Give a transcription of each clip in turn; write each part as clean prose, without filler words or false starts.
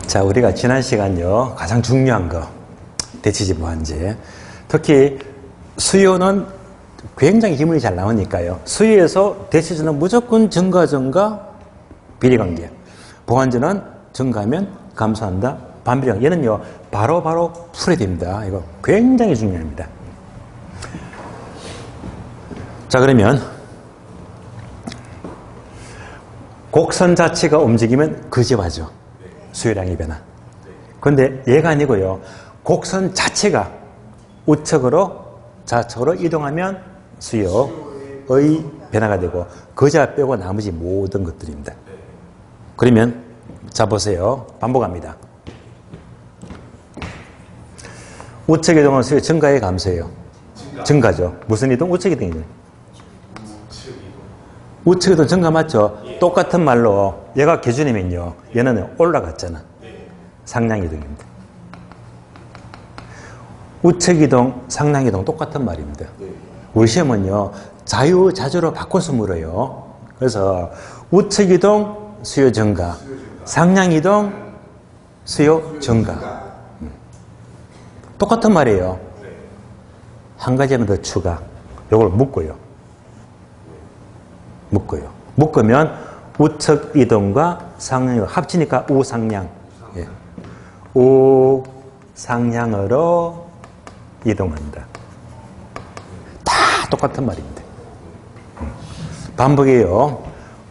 자, 우리가 지난 시간요, 가장 중요한 거, 대치지 보완제. 특히 수요는 굉장히 기문이 잘 나오니까요. 수요에서 대치지는 무조건 증가, 비례관계. 보완제는 증가하면 감소한다, 반비례관계. 얘는요, 바로 풀어야 됩니다. 이거 굉장히 중요합니다. 자, 그러면 곡선 자체가 움직이면 거짓하죠. 수요량의 변화. 그런데 얘가 아니고요. 곡선 자체가 우측으로 좌측으로 이동하면 수요의 변화가 되고 거자 빼고 나머지 모든 것들입니다. 그러면 자 보세요. 반복합니다. 우측 이동은 수요 증가의 감소예요. 증가죠. 무슨 이동? 우측 이동이죠. 우측 이동 증가 맞죠? 똑같은 말로 얘가 기준이면요. 얘는 올라갔잖아. 상량 이동입니다. 우측 이동, 상량 이동 똑같은 말입니다. 우리 시험은요. 자유자주로 바꿔서 물어요. 그래서 우측 이동, 수요 증가. 상량 이동, 수요 증가. 똑같은 말이에요. 한 가지만 더 추가. 이걸 묶어요. 묶으면 우측 이동과 상량 이동 합치니까 우상량. 예. 우상량으로 이동한다. 다 똑같은 말입니다. 반복이에요.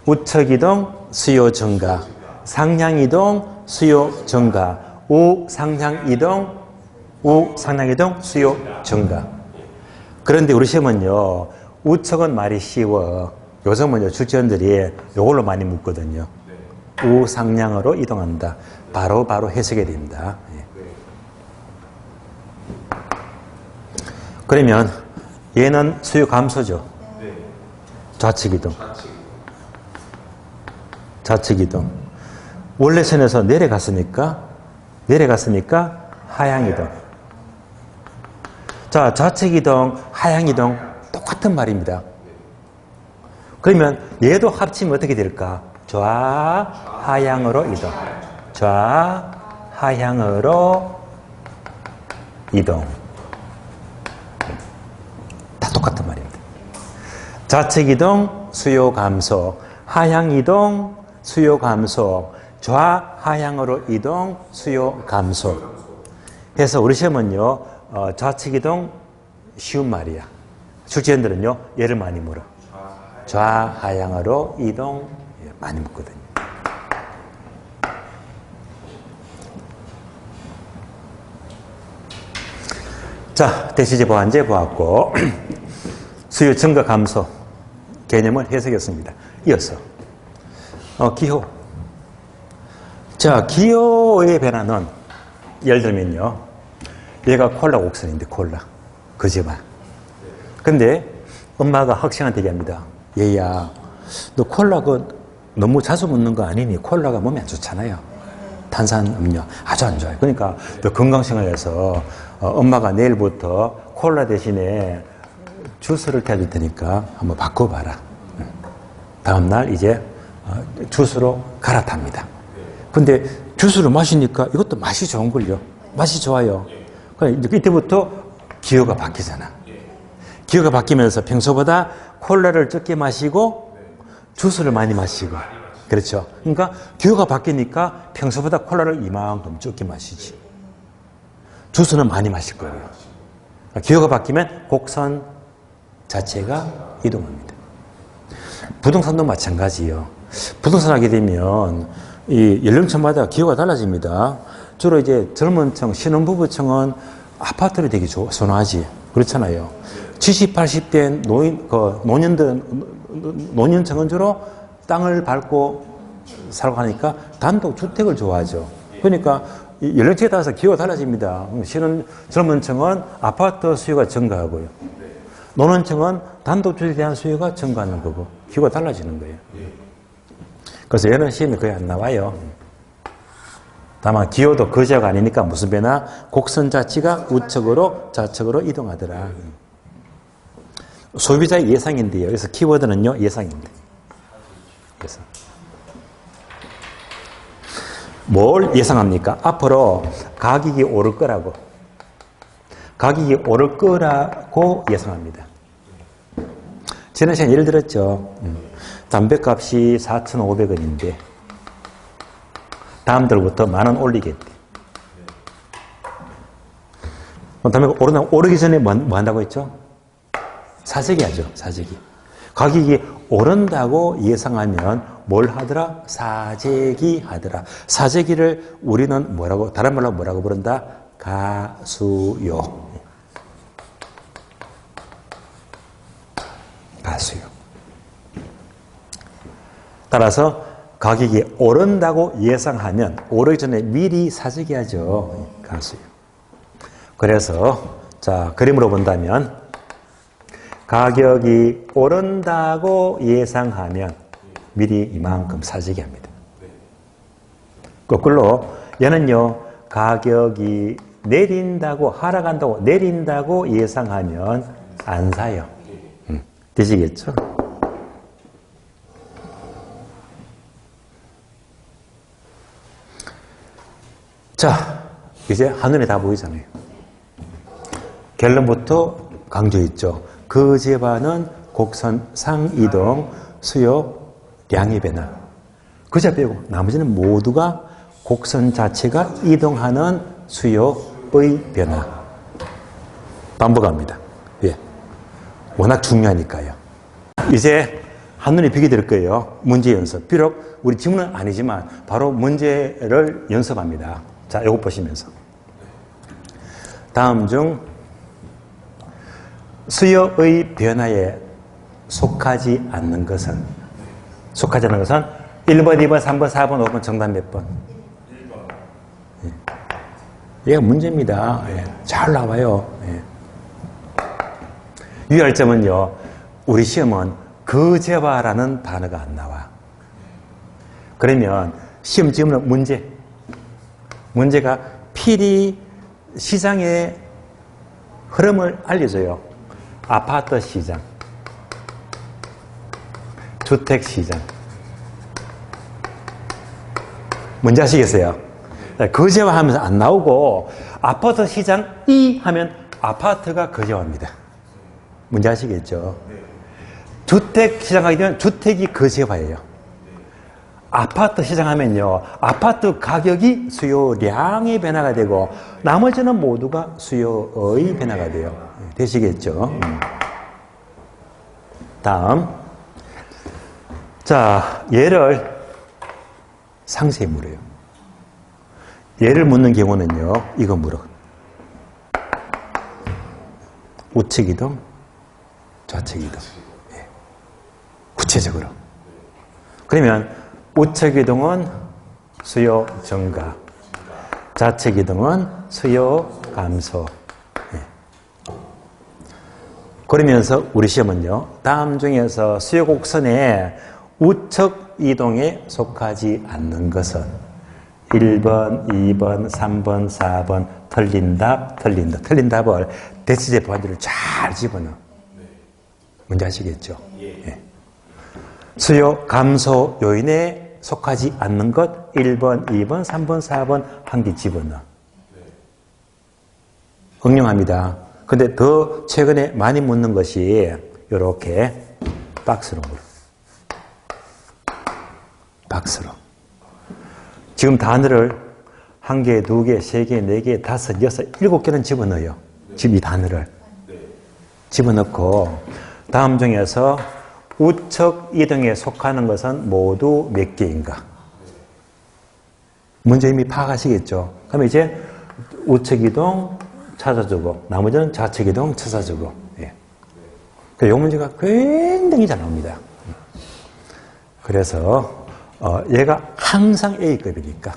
우측 이동, 수요 증가. 상량 이동, 수요 증가. 우상량 이동, 수요 증가. 그런데 우리 시험은요, 우측은 말이 쉬워. 요즘은요, 출제원들이 이걸로 많이 묻거든요. 우상량으로 이동한다. 바로 해석이 됩니다. 예. 그러면 얘는 수요 감소죠. 좌측 이동. 좌측 이동. 원래 선에서 내려갔으니까 하향 이동. 자, 좌측 이동, 하향 이동 똑같은 말입니다. 그러면 얘도 합치면 어떻게 될까? 좌하향으로 이동. 좌하향으로 이동. 다 똑같은 말입니다. 좌측 이동, 수요 감소. 하향 이동, 수요 감소. 좌하향으로 이동, 수요 감소. 해서 우리 시험은요, 좌측 이동 쉬운 말이야. 출제원들은요, 얘를 많이 물어. 좌하향으로 이동 많이 묻거든요. 자, 대치지 보완제 보았고 수요 증가 감소 개념을 해석했습니다. 이어서 기호. 자, 기호의 변화는 예를 들면요, 얘가 콜라 곡선인데 콜라 그지만 근데 엄마가 학생한테 얘기합니다. 얘야, 너 콜라 너무 자주 먹는 거 아니니? 콜라가 몸에 안 좋잖아요. 탄산음료 아주 안 좋아요. 그러니까 너 건강생활에서 엄마가 내일부터 콜라 대신에 주스를 타줄 테니까 한번 바꿔봐라. 다음날 이제 주스로 갈아탑니다. 근데 주스를 마시니까 이것도 맛이 좋은걸요. 맛이 좋아요. 그러니까 이때부터 기호가 바뀌잖아. 기호가 바뀌면서 평소보다 콜라를 적게 마시고 주스를 많이 마시고. 그렇죠. 그러니까 기호가 바뀌니까 평소보다 콜라를 이만큼 적게 마시지. 주스는 많이 마실 거예요. 기호가 바뀌면 곡선 자체가 이동합니다. 부동산도 마찬가지예요. 부동산 하게 되면 이 연령층마다 기호가 달라집니다. 주로 이제 젊은 층, 신혼부부층은 아파트를 되게 선호하지. 그렇잖아요. 70, 80대 노년층은 주로 땅을 밟고 살고 하니까 단독 주택을 좋아하죠. 그러니까 연령층에 따라서 기호가 달라집니다. 젊은 층은 아파트 수요가 증가하고요. 노년층은 단독 주택에 대한 수요가 증가하는 거고 기호가 달라지는 거예요. 그래서 얘는 시험에 거의 안 나와요. 다만 기호도 거지가 아니니까 무슨 변화? 곡선 자체가 우측으로 좌측으로 이동하더라. 소비자의 예상인데요. 그래서 키워드는요, 예상입니다. 그래서 뭘 예상합니까? 앞으로 가격이 오를 거라고. 가격이 오를 거라고 예상합니다. 지난 시간에 예를 들었죠. 담배값이 4,500원인데 다음 달부터 10,000원 올리겠대. 담배가 오르기 전에 뭐 한다고 했죠? 사재기 하죠. 사재기. 가격이 오른다고 예상하면 뭘 하더라? 사재기 하더라. 사재기를 우리는 뭐라고, 다른 말로 뭐라고 부른다? 가수요. 가수요. 따라서 가격이 오른다고 예상하면 오르기 전에 미리 사재기 하죠. 가수요. 그래서 자, 그림으로 본다면 가격이 오른다고 예상하면 미리 이만큼 사재기 합니다. 거꾸로 얘는요, 가격이 내린다고, 하락한다고, 내린다고 예상하면 안 사요. 되시겠죠? 자, 이제 한눈에 다 보이잖아요. 결론부터 강조했죠. 그 집안은 곡선 상이동, 수요 량의 변화. 그저 빼고 나머지는 모두가 곡선 자체가 이동하는 수요의 변화. 반복합니다. 예. 워낙 중요하니까요. 이제 한눈에 비게 될 거예요. 문제 연습. 비록 우리 지문은 아니지만 바로 문제를 연습합니다. 자, 이거 보시면서. 다음 중 수요의 변화에 속하지 않는 것은 1번, 2번, 3번, 4번, 5번 정답 몇 번? 1번. 얘가 문제입니다. 예. 잘 나와요. 예. 유의할 점은요. 우리 시험은 거제와라는 단어가 안 나와. 그러면 시험 지으면 문제가 필히 시장의 흐름을 알려줘요. 아파트 시장, 주택 시장. 뭔지 아시겠어요? 거제와 하면서 안 나오고 아파트 시장이 하면 아파트가 거제와입니다. 뭔지 아시겠죠? 주택 시장 하게 되면 주택이 거제와예요. 아파트 시장 하면요, 아파트 가격이 수요량의 변화가 되고 나머지는 모두가 수요의 변화가 돼요. 되시겠죠? 다음. 자, 얘를 상세히 물어요. 얘를 묻는 경우는요, 이거 물어. 우측 이동, 좌측 이동. 예. 구체적으로. 그러면 우측 이동은 수요 증가, 좌측 이동은 수요 감소. 예. 그러면서 우리 시험은요, 다음 중에서 수요 곡선의 우측 이동에 속하지 않는 것은 1번, 2번, 3번, 4번 틀린 답, 틀린 답을 대치제 보완지를 잘 집어넣어. 뭔지 아시겠죠? 예. 수요 감소 요인에 속하지 않는 것 1번, 2번, 3번, 4번 한 개 집어넣어. 응용합니다. 근데 더 최근에 많이 묻는 것이 이렇게 박스로 물어. 박스로. 지금 단어를 1개, 2개, 3개, 4개, 5, 6, 7개는 집어넣어요. 지금 이 단어를. 집어넣고 다음 중에서 우측 이동에 속하는 것은 모두 몇 개인가? 문제 이미 파악하시겠죠? 그럼 이제 우측 이동 찾아주고 나머지는 좌측 이동 찾아주고. 예. 이 문제가 굉장히 잘 나옵니다. 그래서 얘가 항상 A급이니까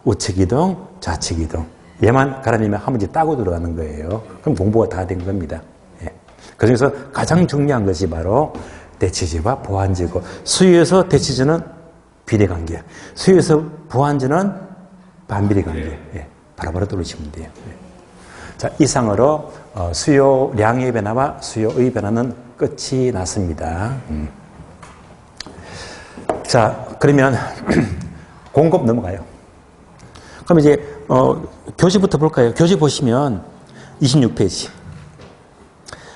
우측 이동, 좌측 이동 얘만 가라앉으면 한 문제 따고 들어가는 거예요. 그럼 공부가 다 된 겁니다. 예. 그중에서 가장 중요한 것이 바로 대치제와 보완제고 수요에서 대치제는 비례관계, 수요에서 보완제는 반비례관계. 예. 바로바로 들으시면 돼요. 예. 자, 이상으로 수요량의 변화와 수요의 변화는 끝이 났습니다. 자, 그러면 공급 넘어가요. 그럼 이제 교재부터 볼까요? 교재 보시면 26페이지.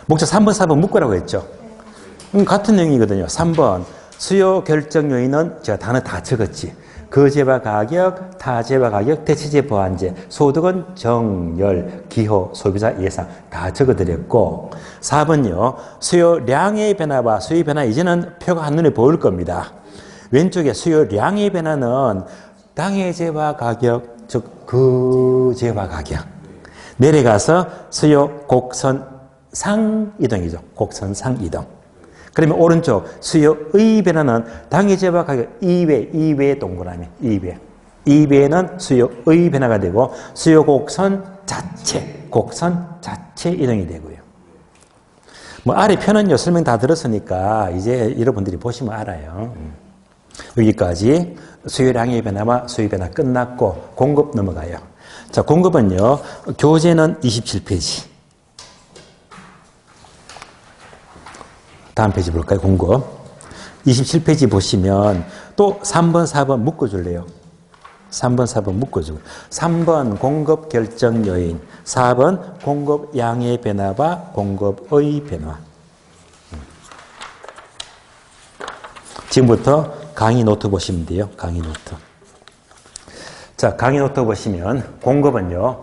목차 3번, 4번 묶으라고 했죠. 같은 내용이거든요. 3번 수요 결정 요인은 제가 단어 다 적었지. 거제와 가격, 타제와 가격, 대체제 보완제, 소득은 정열, 기호, 소비자 예상 다 적어드렸고 4번요. 수요량의 변화와 수요 변화 이제는 표가 한눈에 보일 겁니다. 왼쪽에 수요량의 변화는 당해제와 가격, 즉 거제와 가격 내려가서 수요 곡선 상이동이죠. 곡선 상이동. 그러면 오른쪽 수요의 변화는 당해제와 가격 2배 동그라미 2배는 수요의 변화가 되고 수요 곡선 자체 이동이 되고요. 뭐 아래 표는요 설명 다 들었으니까 이제 여러분들이 보시면 알아요. 여기까지 수요량의 변화와 수요 변화 끝났고 공급 넘어가요. 자, 공급은요 교재는 27페이지. 다음 페이지 볼까요? 공급. 27페이지 보시면 또 3번, 4번 묶어줄래요. 3번, 4번 묶어주고. 3번 공급 결정 요인. 4번 공급 양의 변화와 공급의 변화. 지금부터 강의 노트 보시면 돼요. 강의 노트. 자, 강의 노트 보시면 공급은요.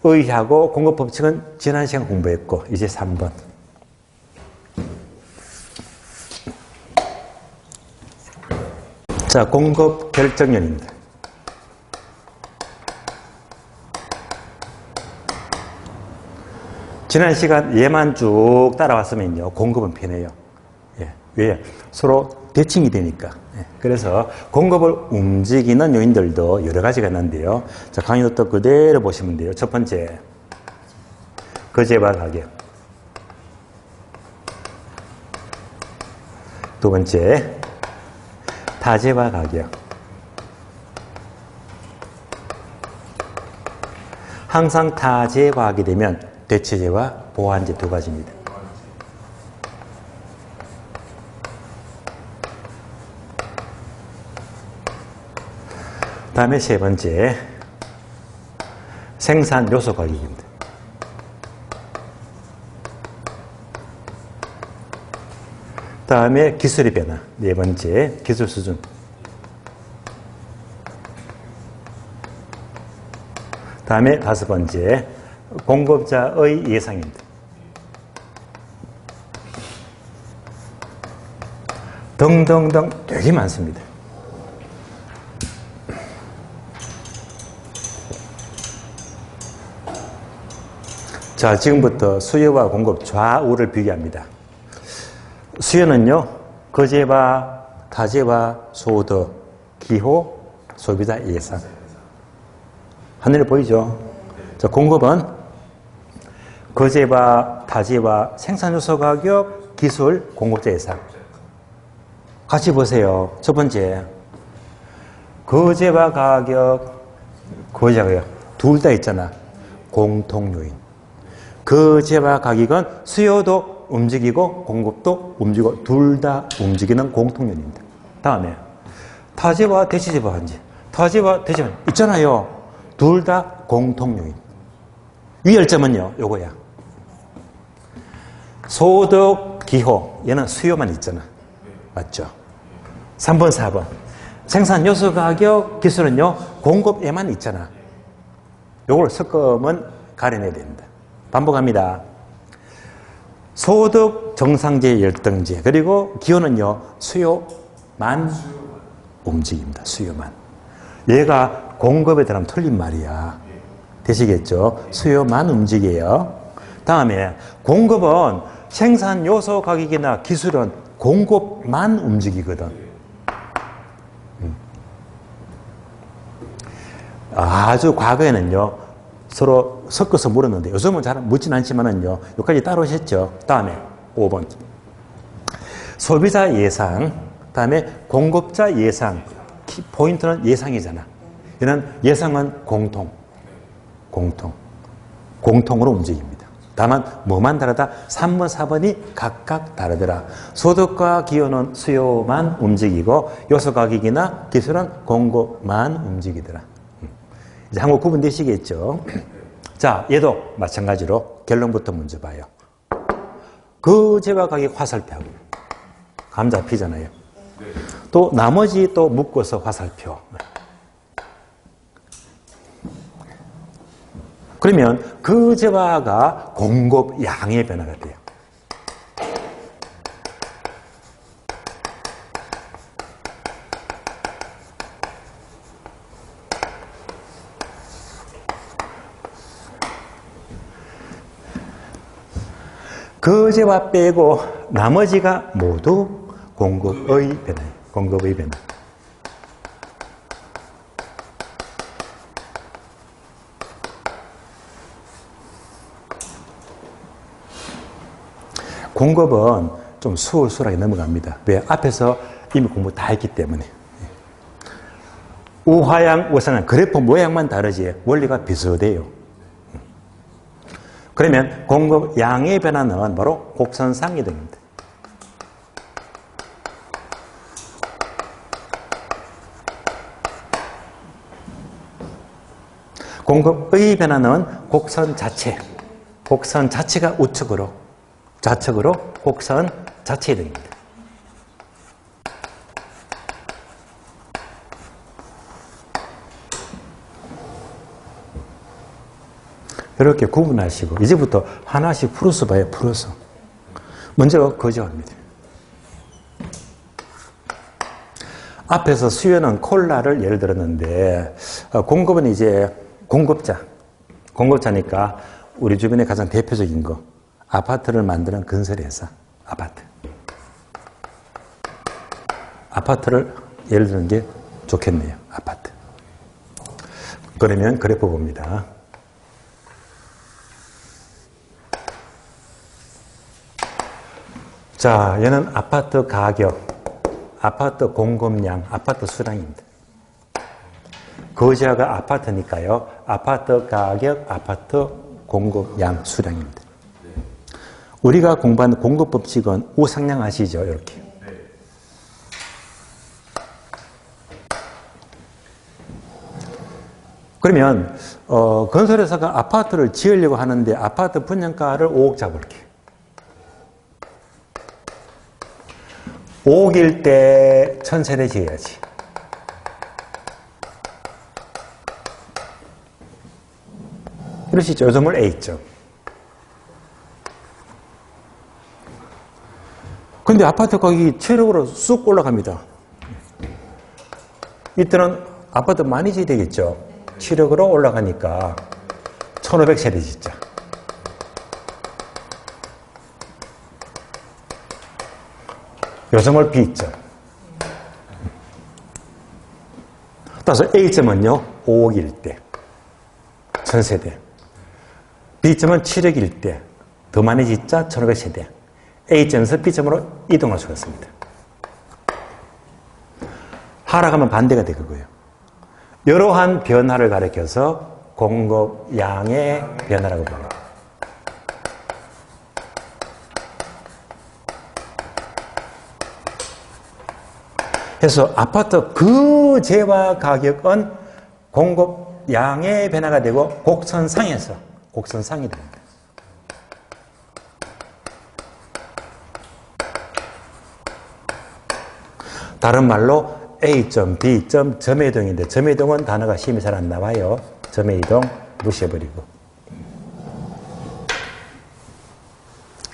의하고 공급 법칙은 지난 시간 공부했고 이제 3번. 자, 공급 결정연입니다. 지난 시간 얘만 쭉 따라왔으면요, 공급은 편해요. 예. 왜? 서로 대칭이 되니까. 예. 그래서 공급을 움직이는 요인들도 여러 가지가 있는데요. 자, 강의노트 그대로 보시면 돼요. 첫 번째, 거제와 가격. 두 번째, 타제와 가격. 항상 타제와 하게 되면 대체제와 보완제 두 가지입니다. 다음에 세 번째, 생산 요소 가격입니다. 다음에 기술의 변화. 네 번째, 기술 수준. 다음에 다섯 번째, 공급자의 예상입니다. 등등등 되게 많습니다. 자, 지금부터 수요와 공급 좌우를 비교합니다. 수요는요, 거제와 타제와 소득, 기호, 소비자 예상. 하늘에 보이죠? 자, 공급은 거제와 타제와 생산요소 가격, 기술, 공급자 예상. 같이 보세요. 첫 번째, 거제와 가격, 거제와 가격 둘 다 있잖아. 공통요인. 거제와 가격은 수요도 움직이고 공급도 움직이고 둘 다 움직이는 공통요인입니다. 다음에 타제와 대체제 보완제. 타제와 대체제 있잖아요. 둘 다 공통요인. 위열점은요, 요거야. 소득, 기호. 얘는 수요만 있잖아. 맞죠? 3번, 4번. 생산 요소 가격, 기술은요, 공급에만 있잖아. 요걸 섞으면 가려내야 됩니다. 반복합니다. 소득, 정상제, 열등제. 그리고 기호는요, 수요만 움직입니다. 수요만. 얘가 공급에 들어가면 틀린 말이야. 되시겠죠? 수요만 움직여요. 다음에 공급은 생산 요소 가격이나 기술은 공급만 움직이거든. 아주 과거에는요, 서로 섞어서 물었는데 요즘은 잘 묻진 않지만은요, 여기까지 따라오셨죠? 다음에 5번. 소비자 예상, 다음에 공급자 예상. 포인트는 예상이잖아. 얘는 예상은 공통으로 움직입니다. 다만 뭐만 다르다? 3번, 4번이 각각 다르더라. 소득과 기호는 수요만 움직이고 요소 가격이나 기술은 공급만 움직이더라. 이제 한국 구분되시겠죠? 자, 얘도 마찬가지로 결론부터 먼저 봐요. 거제와 가격 화살표하고 감 잡히잖아요. 또 나머지 또 묶어서 화살표. 그러면 거제와가 공급 양의 변화가 돼요. 거제와 빼고 나머지가 모두 공급의 변화예요. 공급의 변화. 공급은 좀 수월수월하게 넘어갑니다. 왜? 앞에서 이미 공부 다 했기 때문에. 우하향, 우상향, 그래프 모양만 다르지 원리가 비슷해요. 그러면 공급 양의 변화는 바로 곡선상 이동입니다. 공급의 변화는 곡선 자체, 곡선 자체가 우측으로, 좌측으로 곡선 자체 이동입니다. 이렇게 구분하시고 이제부터 하나씩 풀어서 봐요. 풀어서. 먼저 거제와입니다. 앞에서 수요는 콜라를 예를 들었는데 공급은 이제 공급자니까 우리 주변에 가장 대표적인 거 아파트를 만드는 건설회사 아파트를 예를 드는 게 좋겠네요. 아파트. 그러면 그래프 봅니다. 자, 얘는 아파트 가격, 아파트 공급량, 아파트 수량입니다. 거제와가 아파트니까요. 아파트 가격, 아파트 공급량, 수량입니다. 우리가 공부한 공급 법칙은 우상향 아시죠? 이렇게. 그러면 건설회사가 아파트를 지으려고 하는데 아파트 분양가를 5억 잡을게. 5억일 때 1000세대 지어야지. 이러시죠. 요점을 A점. 근데 아파트 가격이 7억으로 쑥 올라갑니다. 이때는 아파트 많이 지어야 되겠죠. 7억으로 올라가니까 1500세대 짓자. 요점을 B점. 따라서 A점은요, 5억일 때, 1000세대. B점은 7억일 때, 더 많이 짓자, 1500세대. A점에서 B점으로 이동할 수가 있습니다. 하락하면 반대가 되고요. 이러한 변화를 가리켜서 공급량의 변화라고 불러요. 그래서 아파트 거제와 가격은 공급량의 변화가 되고 곡선상에서 곡선상이 됩니다. 다른 말로 A점, B점, 점의 이동인데 점의 이동은 단어가 시험에 잘 안 나와요. 점의 이동 무시해버리고.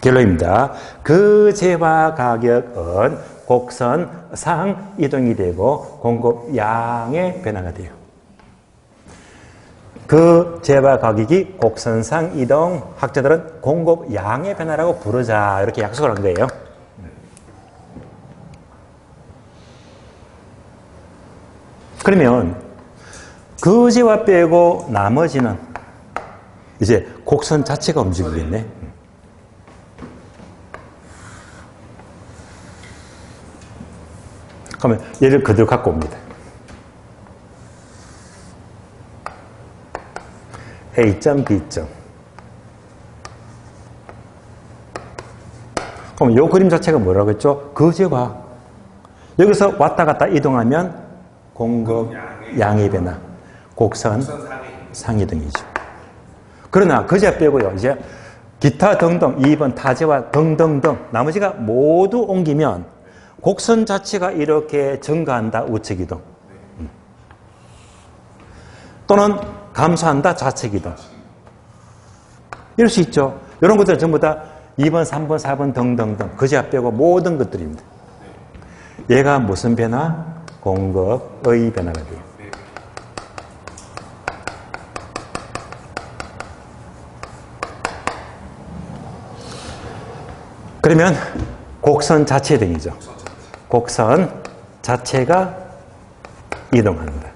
결론입니다. 거제와 가격은 곡선상 이동이 되고 공급량의 변화가 돼요. 거제와 가격이 곡선상 이동, 학자들은 공급량의 변화라고 부르자 이렇게 약속을 한 거예요. 그러면 거제와 빼고 나머지는 이제 곡선 자체가 움직이겠네. 그러면 얘를 그대로 갖고 옵니다. A점, B점. 그럼 이 그림 자체가 뭐라고 했죠? 거제와. 여기서 왔다 갔다 이동하면 공급 양의 변화. 곡선 상이동이죠. 그러나 그제 빼고요. 이제 기타 등등 2번 타제와 등등등 나머지가 모두 옮기면 곡선 자체가 이렇게 증가한다. 우측이동. 또는 감소한다. 좌측이동. 이럴 수 있죠. 이런 것들은 전부 다 2번, 3번, 4번 등등등 그제 빼고 모든 것들입니다. 얘가 무슨 변화? 공급의 변화가 돼요. 그러면 곡선 자체 등이죠. 곡선 자체가 이동한다.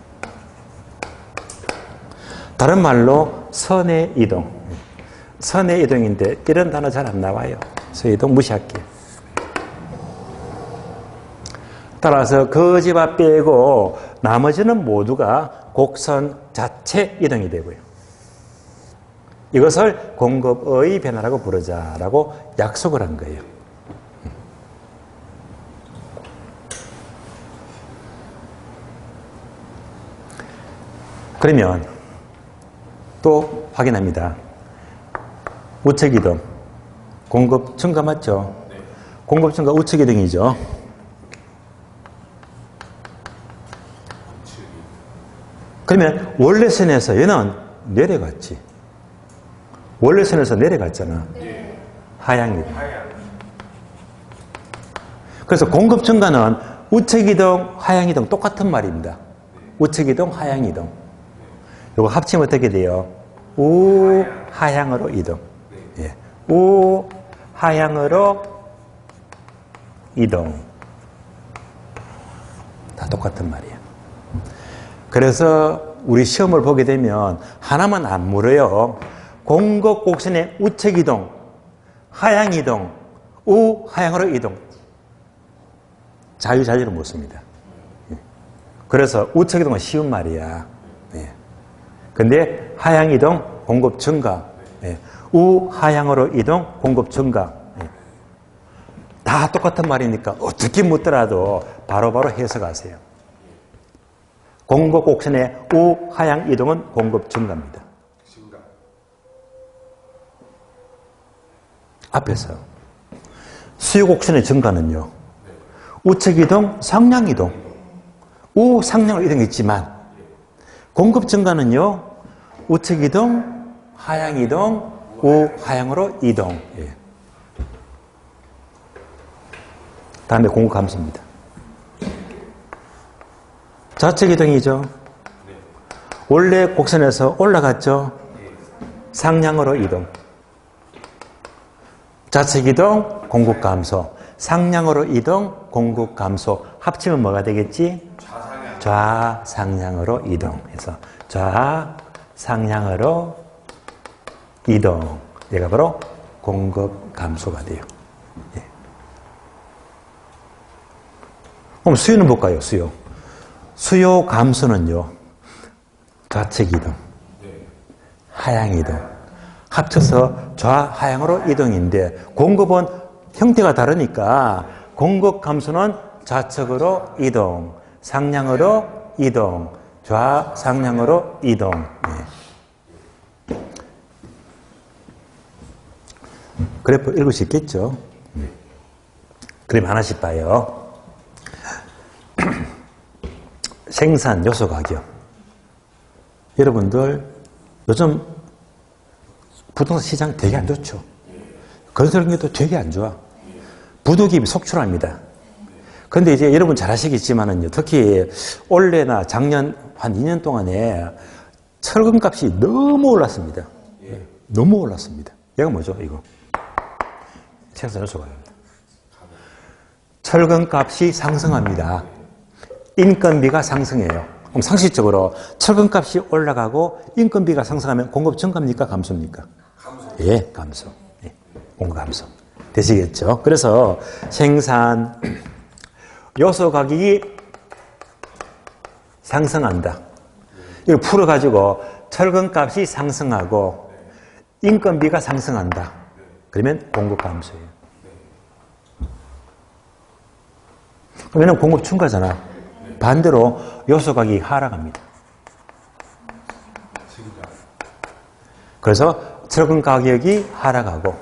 다른 말로 선의 이동. 선의 이동인데 이런 단어 잘 안 나와요. 선의 이동 무시할게요. 따라서 그 집앞 빼고 나머지는 모두가 곡선 자체 이동이 되고요. 이것을 공급의 변화라고 부르자라고 약속을 한 거예요. 그러면 또 확인합니다. 우측 이동, 공급 증가 맞죠? 공급 증가 우측 이동이죠. 그러면 원래 선에서 얘는 내려갔지. 원래 선에서 내려갔잖아. 하향 이동. 그래서 공급 증가는 우측 이동, 하향 이동 똑같은 말입니다. 우측 이동, 하향 이동. 이거 합치면 어떻게 돼요? 우하향으로 이동. 예. 우하향으로 이동. 다 똑같은 말이에요. 그래서 우리 시험을 보게 되면 하나만 안 물어요. 공급 곡선의 우측 이동, 하향 이동, 우하향으로 이동. 자유자재로 묻습니다. 그래서 우측 이동은 쉬운 말이야. 근데 하향 이동, 공급 증가. 우하향으로 이동, 공급 증가. 다 똑같은 말이니까 어떻게 묻더라도 바로바로 해석하세요. 공급 곡선의 우하향 이동은 공급 증가입니다. 앞에서 수요 곡선의 증가는요. 우측 이동, 상량 이동. 우상량으로 이동했지만 공급 증가는요. 우측 이동, 하향 이동, 우하향으로 이동. 예. 다음에 공급 감소입니다. 좌측 이동이죠. 원래 곡선에서 올라갔죠. 상량으로 이동. 좌측 이동, 공급 감소. 상량으로 이동, 공급 감소. 합치면 뭐가 되겠지? 좌상향으로 이동해서 좌상향으로 이동. 얘가 바로 공급 감소가 돼요. 예. 그럼 수요는 볼까요? 수요. 수요 감소는요. 좌측 이동, 하향 이동. 합쳐서 좌하향으로 이동인데 공급은 형태가 다르니까 공급 감소는 좌측으로 이동, 상량으로 이동, 좌상량으로 이동. 네. 그래프 읽을 수 있겠죠? 그림 하나씩 봐요. 생산 요소 가격. 여러분들 요즘 부동산 시장 되게 안 좋죠. 건설 경기도 되게 안 좋아. 부도기업이 속출합니다. 그런데 이제 여러분 잘 아시겠지만은요, 특히 올해나 작년 한 2년 동안에 철근 값이 너무 올랐습니다. 너무 올랐습니다. 얘가 뭐죠, 이거? 생산 요소가 됩니다. 철근 값이 상승합니다. 인건비가 상승해요. 그럼 상식적으로 철근 값이 올라가고 인건비가 상승하면 공급 증가입니까? 감소입니까? 감소. 예, 감소. 예, 공급 감소. 되시겠죠? 그래서 생산 요소 가격이 상승한다. 이걸 풀어가지고 철근 값이 상승하고 인건비가 상승한다. 그러면 공급 감소예요. 그러면 공급 증가잖아. 반대로 요소 가격이 하락합니다. 그래서 철근 가격이 하락하고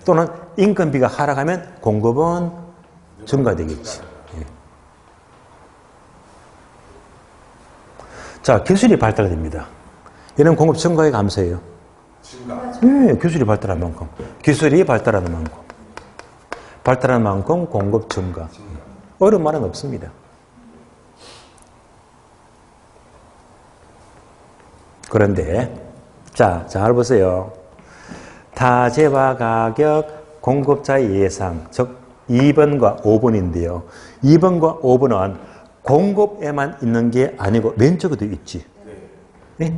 또는 인건비가 하락하면 공급은 증가되겠지. 예. 자, 기술이 발달됩니다. 이런 공급 증가의 감소예요. 예, 기술이 발달한 만큼. 기술이 발달하는 만큼. 발달하는 만큼 공급 증가. 어려운 말은 없습니다. 그런데, 자, 잘 보세요. 타재와 가격, 공급자의 예상, 즉 2번과 5번인데요. 2번과 5번은 공급에만 있는 게 아니고 왼쪽에도 있지. 네?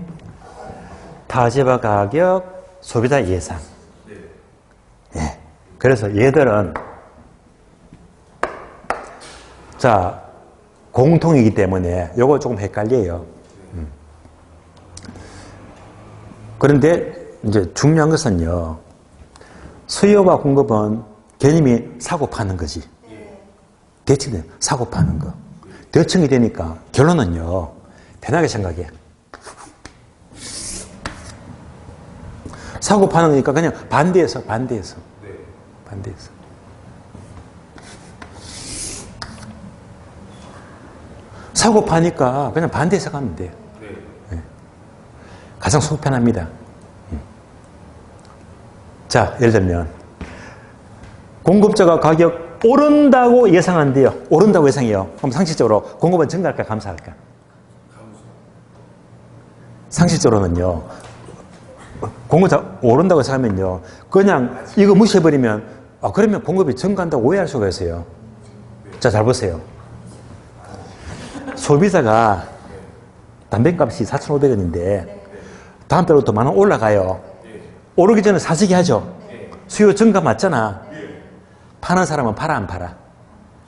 타재와 가격, 소비자 예상. 네. 그래서 얘들은 자 공통이기 때문에 요거 조금 헷갈려요. 그런데 이제 중요한 것은요. 수요와 공급은 개념이 사고 파는 거지. 대칭돼 사고 파는 거. 대칭이 되니까 결론은요. 편하게 생각해. 사고 파는 거니까 그냥 반대해서. 사고 파니까 그냥 반대해서 가면 돼요. 네. 가장 속 편합니다. 자, 예를 들면 공급자가 가격 오른다고 예상한대요. 오른다고 예상해요. 그럼 상식적으로 공급은 증가할까 감소할까? 상식적으로는요. 공급자 오른다고 생각하면요. 그냥 이거 무시해버리면 그러면 공급이 증가한다고 오해할 수가 있어요. 자, 잘 보세요. 소비자가 담배값이 4,500원인데 다음 달부터 10,000원 올라가요. 오르기 전에 사재기 하죠. 수요 증가 맞잖아. 파는 사람은 팔아 안 팔아?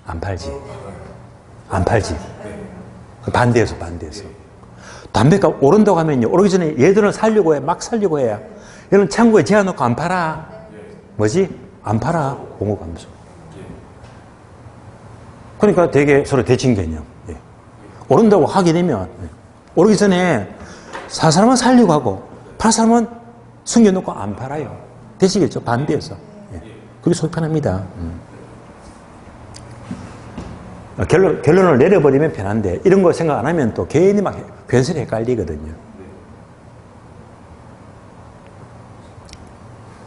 안 팔지. 반대해서. 담배값 오른다고 하면요. 오르기 전에 얘들은 살려고 해. 막 살려고 해요. 얘는 창고에 재워놓고 안 팔아. 뭐지? 안 팔아. 공급 감소. 그러니까 되게 서로 대칭 개념. 오른다고 하게 되면 오르기 전에 살 사람은 살려고 하고 팔 사람은 숨겨놓고 안 팔아요. 되시겠죠? 반대해서. 그게 속편합니다. 결론을 내려버리면 편한데 이런 거 생각 안 하면 또 괜히 막 괜스레 헷갈리거든요.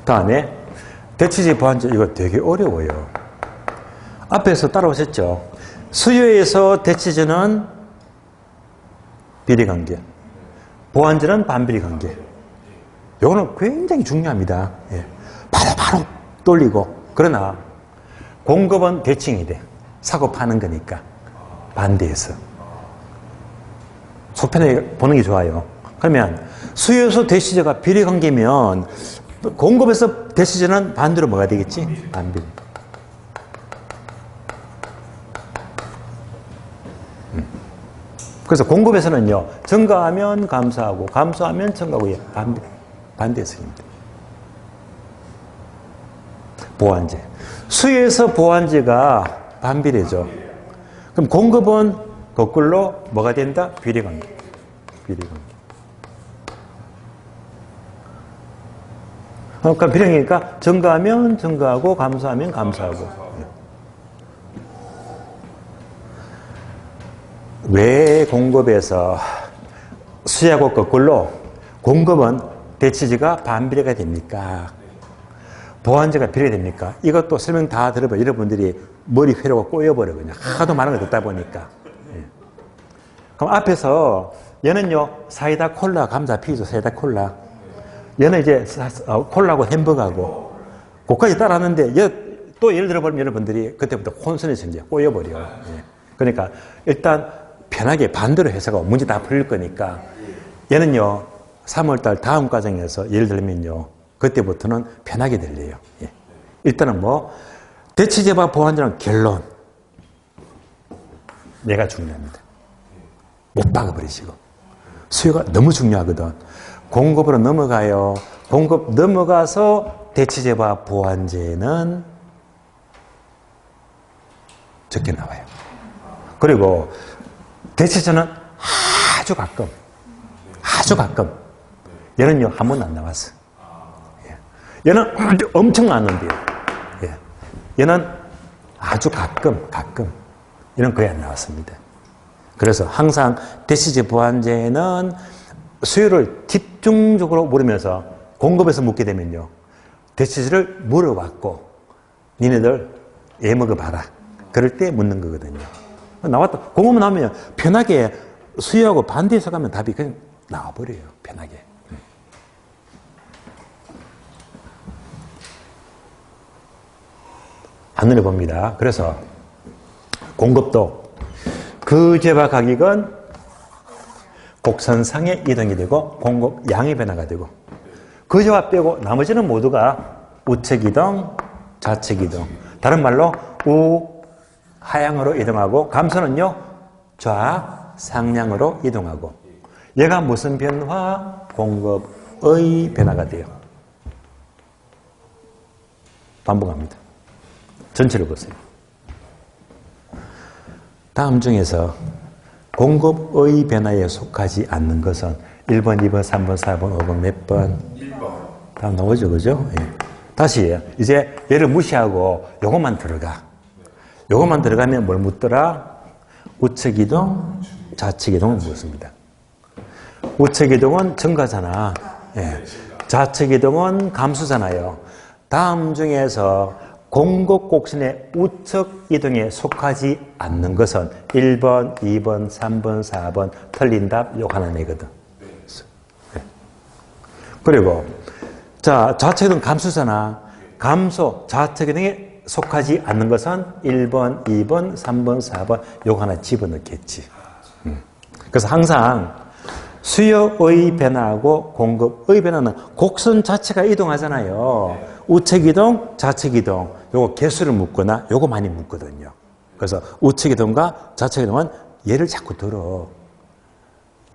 다음에 대치재 보완제 이거 되게 어려워요. 앞에서 따라오셨죠? 수요에서 대치재는 비례관계, 보완제는 반비례관계. 이거는 굉장히 중요합니다. 바로 돌리고. 그러나 공급은 대칭이 돼. 사고 파는 거니까 반대해서. 속편하게 보는 게 좋아요. 그러면 수요에서 대시제가 비례관계면 공급에서 대시제는 반대로 뭐가 되겠지? 반비례. 그래서 공급에서는요, 증가하면 감소하고, 감소하면 증가하고, 반대해서입니다. 보완제. 수요에서 보완제가 반비례죠. 그럼 공급은 거꾸로 뭐가 된다? 비례관계. 그러니까 비례니까 증가하면 증가하고, 감소하면 감소하고. 왜 공급에서 수요하고 거꾸로 공급은 대치제가 반비례가 됩니까? 보완제가 비례됩니까? 이것도 설명 다 들어보면 여러분들이 머리 회로가 꼬여버려 그냥 하도 많은 걸 듣다 보니까. 그럼 앞에서 얘는요 사이다 콜라 감자 피죠. 사이다 콜라. 얘는 이제 콜라하고 햄버거하고 그까지 따라하는데 또 예를 들어보면 여러분들이 그때부터 혼선해서 이제 꼬여버려. 그러니까 일단 편하게 반대로 해석하고 문제 다 풀릴 거니까 얘는요 3월달 다음 과정에서 예를 들면요 그때부터는 편하게 들려요. 일단은 뭐 대치제와 보완제는 결론 얘가 중요합니다. 못 박아버리시고 수요가 너무 중요하거든. 공급으로 넘어가요. 공급 넘어가서 대치제와 보완제는 적게 나와요. 그리고 대체제는 아주 가끔 얘는요, 한 번도 안 나왔어. 예. 얘는 엄청 나왔는데요. 예. 얘는 아주 가끔, 얘는 거의 안 나왔습니다. 그래서 항상 대치제 보완제는 수요를 집중적으로 물으면서 공급에서 묻게 되면요, 대치제를 물어봤고, 니네들 애 먹어봐라. 그럴 때 묻는 거거든요. 나왔다. 공급 나오면 편하게 수요하고 반대 해석하면 답이 그냥 나와버려요. 편하게. 하늘을 봅니다. 그래서 공급도 거제와 가격은 곡선상의 이동이 되고 공급 양의 변화가 되고, 거제와 빼고 나머지는 모두가 우측 이동, 좌측 이동. 다른 말로 하향으로 이동하고, 감소는요 좌상향으로 이동하고, 얘가 무슨 변화? 공급의 변화가 돼요. 반복합니다. 전체를 보세요. 다음 중에서 공급의 변화에 속하지 않는 것은 1번, 2번, 3번, 4번, 5번 몇 번? 1번. 다음 나오죠, 그죠? 예. 다시 이제 얘를 무시하고 요것만 들어가. 요것만 들어가면 뭘 묻더라? 우측 이동, 좌측 이동을 묻습니다. 우측 이동은 증가잖아. 예. 좌측 이동은 감소잖아요. 다음 중에서 공급 곡선의 우측 이동에 속하지 않는 것은 1번, 2번, 3번, 4번 틀린 답 요 하나이거든. 네. 그리고 자, 좌측 이동 감소잖아. 감소, 좌측 이동에 속하지 않는 것은 1번, 2번, 3번, 4번 요 하나 집어넣겠지. 그래서 항상 수요의 변화하고 공급의 변화는 곡선 자체가 이동하잖아요. 우측 이동, 좌측 이동. 요거 개수를 묻거나 요거 많이 묻거든요. 그래서 우측 이동과 좌측 이동은 얘를 자꾸 들어.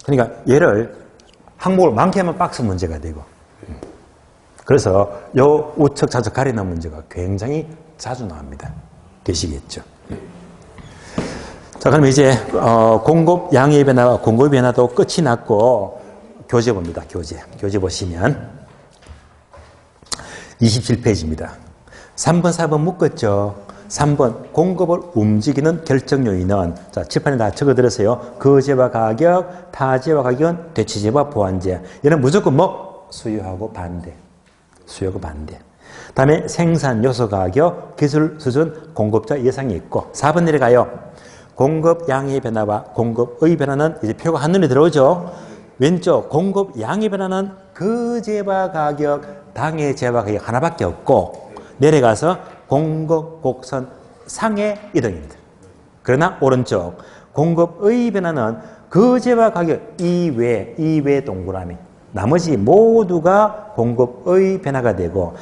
그러니까 얘를 항목을 많게 하면 박스 문제가 되고. 그래서 요 우측 좌측 가리는 문제가 굉장히 자주 나옵니다. 되시겠죠? 자, 그럼 이제 공급 양의 변화와 공급의 변화도 끝이 났고 교재 봅니다. 교재 보시면 27페이지입니다. 3번, 4번 묶었죠. 3번 공급을 움직이는 결정 요인은, 자, 칠판에 다 적어드렸어요. 거제와 가격, 타제와 가격은 대치제와 보완제. 얘는 무조건 뭐? 수요하고 반대. 수요하고 반대. 다음에 생산 요소 가격, 기술 수준, 공급자 예상이 있고. 4번 내려가요. 공급 양의 변화와 공급의 변화는 이제 표가 한눈에 들어오죠. 왼쪽 공급 양의 변화는 거제와 가격, 당의 제와 가격 하나밖에 없고, 내려가서 공급 곡선 상의 이동입니다. 그러나 오른쪽 공급의 변화는 거제와 가격 이외 동그라미, 나머지 모두가 공급의 변화가 되고,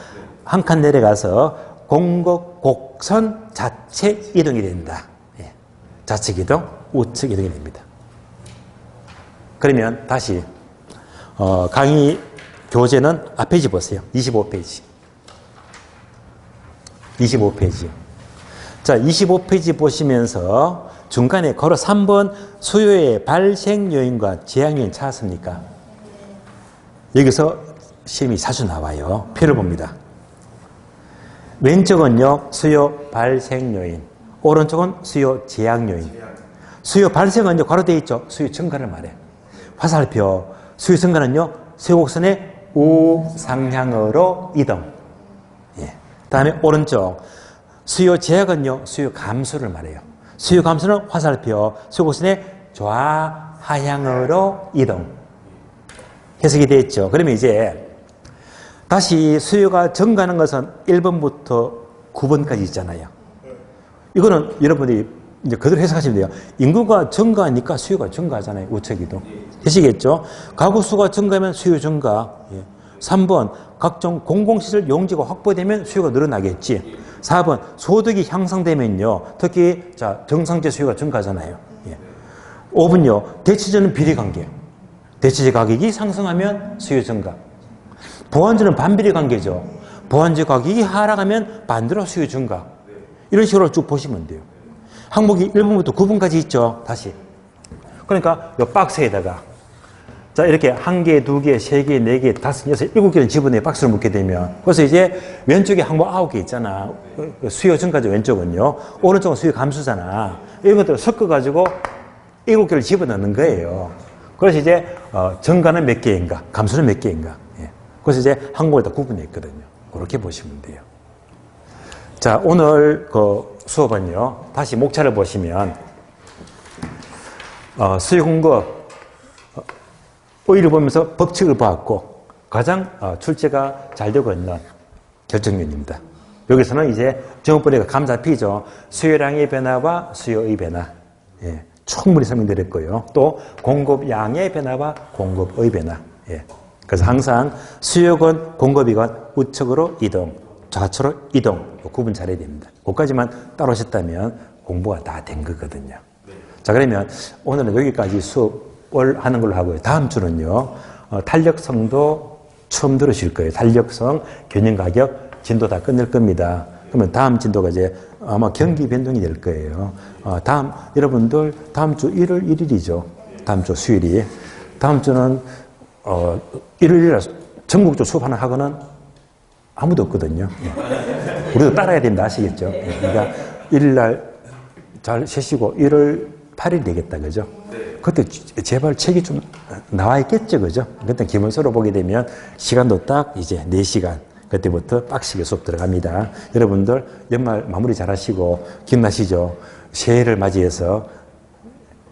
한 칸 내려가서 공급 곡선 자체 이동이 된다. 좌측 이동, 우측 이동이 됩니다. 그러면 다시 강의 교재는 앞페이지 보세요. 25페이지. 25페이지. 자, 25페이지 보시면서 중간에 걸어 3번 수요의 발생 요인과 제한 요인 찾았습니까? 여기서 시험이 자주 나와요. 표를 봅니다. 왼쪽은요, 수요 발생 요인. 오른쪽은 수요 제약 요인. 수요 발생은 괄호되어 있죠. 수요 증가를 말해. 화살표. 수요 증가는요, 수요 곡선의 우상향으로 이동. 예. 다음에 오른쪽. 수요 제약은요, 수요 감소를 말해요. 수요 감소는 화살표. 수요 곡선의 좌하향으로 이동. 해석이 되어 있죠. 그러면 이제 다시 수요가 증가하는 것은 1번부터 9번까지 있잖아요. 이거는 여러분들이 이제 그대로 해석하시면 돼요. 인구가 증가하니까 수요가 증가하잖아요. 우측이도. 되시겠죠? 가구 수가 증가하면 수요 증가. 3번, 각종 공공시설 용지가 확보되면 수요가 늘어나겠지. 4번, 소득이 향상되면요. 특히, 자, 정상재 수요가 증가하잖아요. 5번요, 대치제는 비례관계. 대치제 가격이 상승하면 수요 증가. 보완제는 반비례 관계죠. 보완제 가격이 하락하면 반대로 수요 증가. 이런 식으로 쭉 보시면 돼요. 항목이 1번부터 9번까지 있죠. 다시. 그러니까 이 박스에다가, 자, 이렇게 1개, 2개, 3개, 4개, 5, 6, 7개를 집어넣어 박스를 묶게 되면 그래서 이제 왼쪽에 항목 9개 있잖아. 수요 증가죠, 왼쪽은요. 오른쪽은 수요 감수잖아. 이런 것들을 섞어가지고 7개를 집어넣는 거예요. 그래서 이제 증가는 몇 개인가, 감수는 몇 개인가. 예. 그래서 이제 항목을 다 구분했거든요. 그렇게 보시면 돼요. 자, 오늘 그 수업은요. 다시 목차를 보시면 수요 공급 O를 보면서 법칙을 보았고 가장 출제가 잘 되고 있는 결정면입니다. 여기서는 이제 정업분해가 감 잡히죠. 수요량의 변화와 수요의 변화. 예, 충분히 설명드렸고요. 또 공급량의 변화와 공급의 변화. 예. 그래서 항상 수요건 공급이건 우측으로 이동, 좌측으로 이동 구분 잘해야 됩니다. 그것까지만 따로 하셨다면 공부가 다 된 거거든요. 자, 그러면 오늘은 여기까지 수업을 하는 걸로 하고요. 다음 주는요. 탄력성도 처음 들으실 거예요. 탄력성, 견인가격, 진도 다 끝낼 겁니다. 그러면 다음 진도가 이제 아마 경기 변동이 될 거예요. 여러분들 다음 주 1월 1일이죠. 다음 주 수요일이. 다음 주는 일요일에 전국적으로 수업 하나 하고는 아무도 없거든요. 예. 우리도 따라야 된다 아시겠죠? 예. 그러니까 1일날 잘 쉬시고 1월 8일 되겠다, 그죠? 그때 제발 책이 좀 나와 있겠죠, 그죠? 그때 기본서로 보게 되면 시간도 딱 이제 4시간. 그때부터 빡시게 수업 들어갑니다. 여러분들 연말 마무리 잘 하시고 기억나시죠? 새해를 맞이해서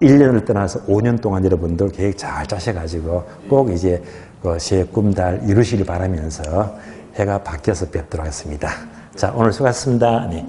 1년을 떠나서 5년 동안 여러분들 계획 잘 짜셔가지고 꼭 이제 그 새해 꿈달 이루시길 바라면서 해가 바뀌어서 뵙도록 하겠습니다. 자, 오늘 수고하셨습니다. 네.